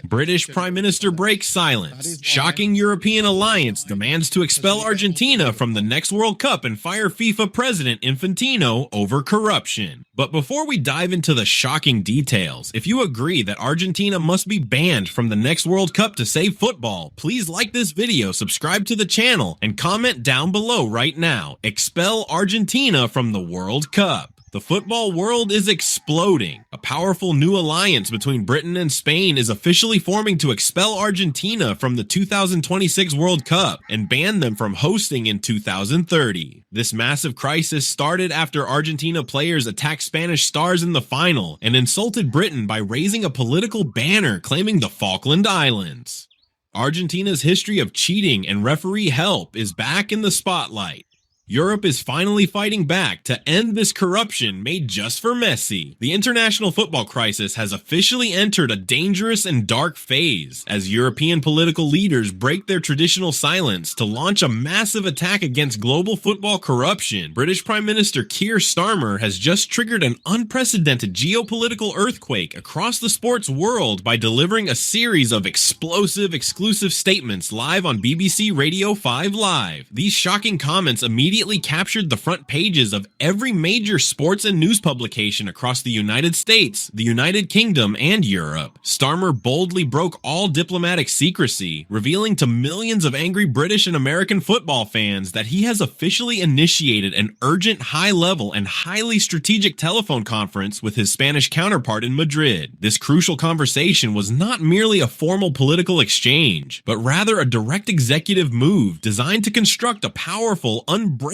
British Prime Minister breaks silence. Shocking European alliance demands to expel Argentina from the next World Cup and fire FIFA President Infantino over corruption. But before we dive into the shocking details, if you agree that Argentina must be banned from the next World Cup to save football, please like this video, subscribe to the channel, and comment down below right now. Expel Argentina from the World Cup. The football world is exploding. A powerful new alliance between Britain and Spain is officially forming to expel Argentina from the 2026 World Cup and ban them from hosting in 2030. This massive crisis started after Argentina players attacked Spanish stars in the final and insulted Britain by raising a political banner claiming the Falkland Islands. Argentina's history of cheating and referee help is back in the spotlight. Europe is finally fighting back to end this corruption made just for Messi. The international football crisis has officially entered a dangerous and dark phase as European political leaders break their traditional silence to launch a massive attack against global football corruption. British Prime Minister Keir Starmer has just triggered an unprecedented geopolitical earthquake across the sports world by delivering a series of explosive, exclusive statements live on BBC Radio 5 Live. These shocking comments immediately captured the front pages of every major sports and news publication across the United States, the United Kingdom, and Europe. Starmer boldly broke all diplomatic secrecy, revealing to millions of angry British and American football fans that he has officially initiated an urgent, high-level, and highly strategic telephone conference with his Spanish counterpart in Madrid. This crucial conversation was not merely a formal political exchange, but rather a direct executive move designed to construct a powerful, unbreakable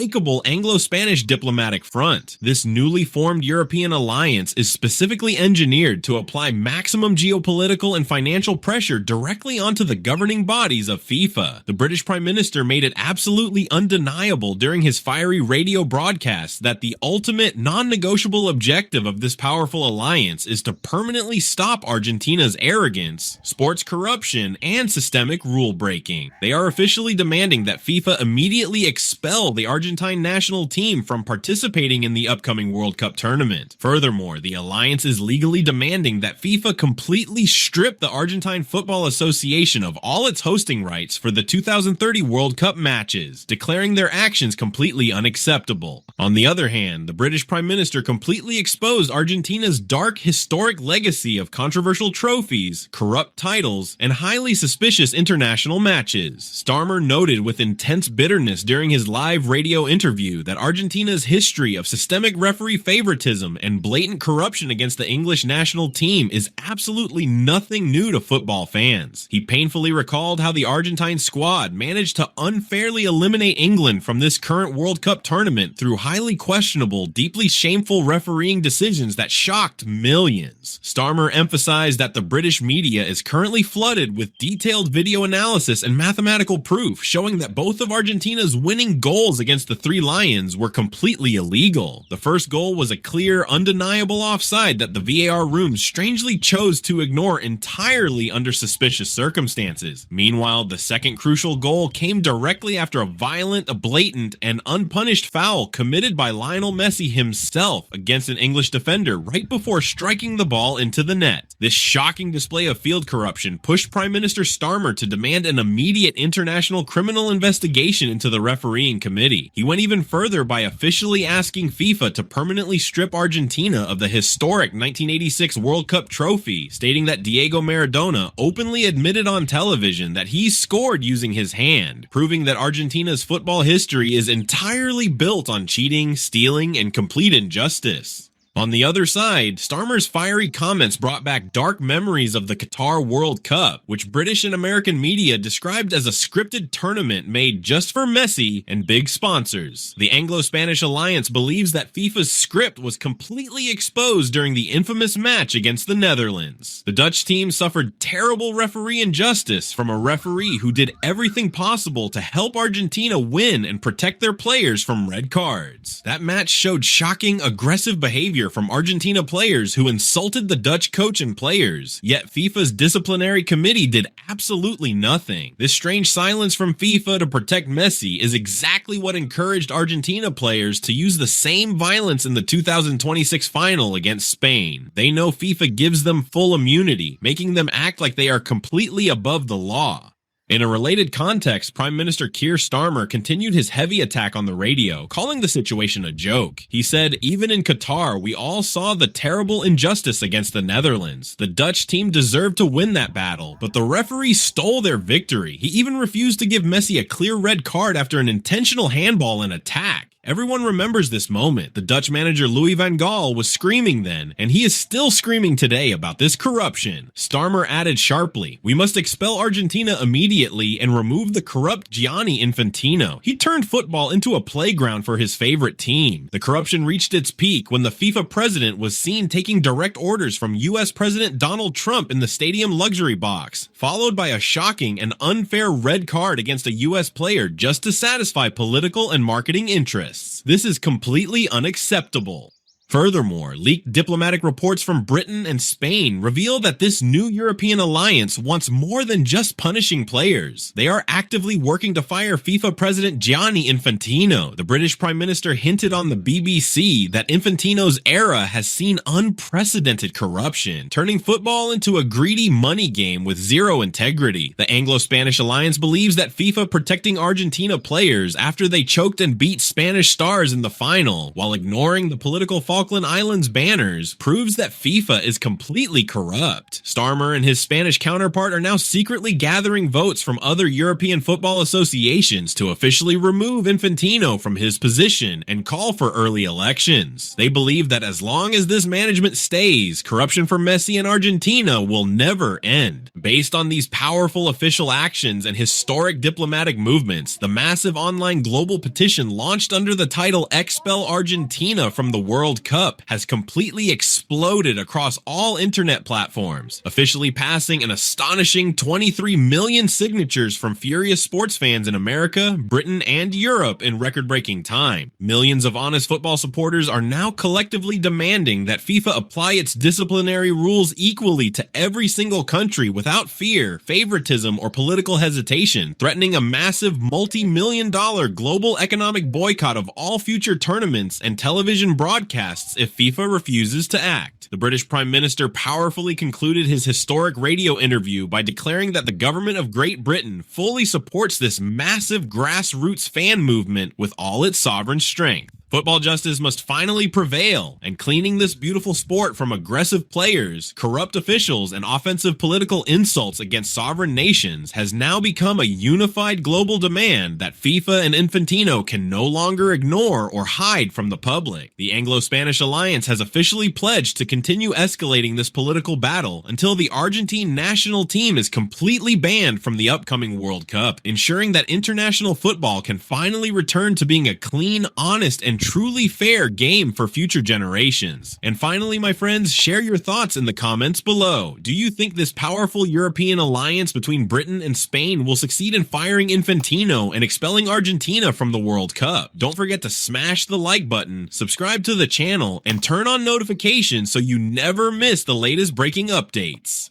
Anglo-Spanish diplomatic front. This newly formed European alliance is specifically engineered to apply maximum geopolitical and financial pressure directly onto the governing bodies of FIFA. The British Prime Minister made it absolutely undeniable during his fiery radio broadcast that the ultimate non-negotiable objective of this powerful alliance is to permanently stop Argentina's arrogance, sports corruption, and systemic rule breaking. They are officially demanding that FIFA immediately expel the Argentine national team from participating in the upcoming World Cup tournament. Furthermore, the alliance is legally demanding that FIFA completely strip the Argentine Football Association of all its hosting rights for the 2030 World Cup matches, declaring their actions completely unacceptable. On the other hand, the British Prime Minister completely exposed Argentina's dark historic legacy of controversial trophies, corrupt titles, and highly suspicious international matches. Starmer noted with intense bitterness during his live radio interview that Argentina's history of systemic referee favoritism and blatant corruption against the English national team is absolutely nothing new to football fans. He painfully recalled how the Argentine squad managed to unfairly eliminate England from this current World Cup tournament through highly questionable, deeply shameful refereeing decisions that shocked millions. Starmer emphasized that the British media is currently flooded with detailed video analysis and mathematical proof showing that both of Argentina's winning goals against the Three Lions were completely illegal. The first goal was a clear, undeniable offside that the VAR room strangely chose to ignore entirely under suspicious circumstances. Meanwhile, the second crucial goal came directly after a violent, blatant, and unpunished foul committed by Lionel Messi himself against an English defender right before striking the ball into the net. This shocking display of field corruption pushed Prime Minister Starmer to demand an immediate international criminal investigation into the refereeing committee. He went even further by officially asking FIFA to permanently strip Argentina of the historic 1986 World Cup trophy, stating that Diego Maradona openly admitted on television that he scored using his hand, proving that Argentina's football history is entirely built on cheating, stealing, and complete injustice. On the other side, Starmer's fiery comments brought back dark memories of the Qatar World Cup, which British and American media described as a scripted tournament made just for Messi and big sponsors. The Anglo-Spanish alliance believes that FIFA's script was completely exposed during the infamous match against the Netherlands. The Dutch team suffered terrible referee injustice from a referee who did everything possible to help Argentina win and protect their players from red cards. That match showed shocking, aggressive behavior from Argentina players who insulted the Dutch coach and players. Yet FIFA's disciplinary committee did absolutely nothing. This strange silence from FIFA to protect Messi is exactly what encouraged Argentina players to use the same violence in the 2026 final against Spain. They know FIFA gives them full immunity, making them act like they are completely above the law. In a related context, Prime Minister Keir Starmer continued his heavy attack on the radio, calling the situation a joke. He said, "Even in Qatar, we all saw the terrible injustice against the Netherlands. The Dutch team deserved to win that battle, but the referees stole their victory. He even refused to give Messi a clear red card after an intentional handball and attack." Everyone remembers this moment. The Dutch manager Louis van Gaal was screaming then, and he is still screaming today about this corruption. Starmer added sharply, "We must expel Argentina immediately and remove the corrupt Gianni Infantino. He turned football into a playground for his favorite team." The corruption reached its peak when the FIFA president was seen taking direct orders from US President Donald Trump in the stadium luxury box, followed by a shocking and unfair red card against a US player just to satisfy political and marketing interests. This is completely unacceptable. Furthermore, leaked diplomatic reports from Britain and Spain reveal that this new European alliance wants more than just punishing players. They are actively working to fire FIFA President Gianni Infantino. The British Prime Minister hinted on the BBC that Infantino's era has seen unprecedented corruption, turning football into a greedy money game with zero integrity. The Anglo-Spanish alliance believes that FIFA protecting Argentina players after they choked and beat Spanish stars in the final, while ignoring the political Falkland Islands banners, proves that FIFA is completely corrupt. Starmer and his Spanish counterpart are now secretly gathering votes from other European football associations to officially remove Infantino from his position and call for early elections. They believe that as long as this management stays, corruption for Messi and Argentina will never end. Based on these powerful official actions and historic diplomatic movements, the massive online global petition launched under the title "Expel Argentina from the World Cup" has completely exploded across all internet platforms, officially passing an astonishing 23 million signatures from furious sports fans in America, Britain, and Europe in record-breaking time. Millions of honest football supporters are now collectively demanding that FIFA apply its disciplinary rules equally to every single country without fear, favoritism, or political hesitation, threatening a massive multi-million-dollar global economic boycott of all future tournaments and television broadcasts if FIFA refuses to act. The British Prime Minister powerfully concluded his historic radio interview by declaring that the government of Great Britain fully supports this massive grassroots fan movement with all its sovereign strength. Football justice must finally prevail, and cleaning this beautiful sport from aggressive players, corrupt officials, and offensive political insults against sovereign nations has now become a unified global demand that FIFA and Infantino can no longer ignore or hide from the public. The Anglo-Spanish alliance has officially pledged to continue escalating this political battle until the Argentine national team is completely banned from the upcoming World Cup, ensuring that international football can finally return to being a clean, honest, and truly fair game for future generations. And finally, my friends, share your thoughts in the comments below. Do you think this powerful European alliance between Britain and Spain will succeed in firing Infantino and expelling Argentina from the World Cup? Don't forget to smash the like button, subscribe to the channel, and turn on notifications so you never miss the latest breaking updates.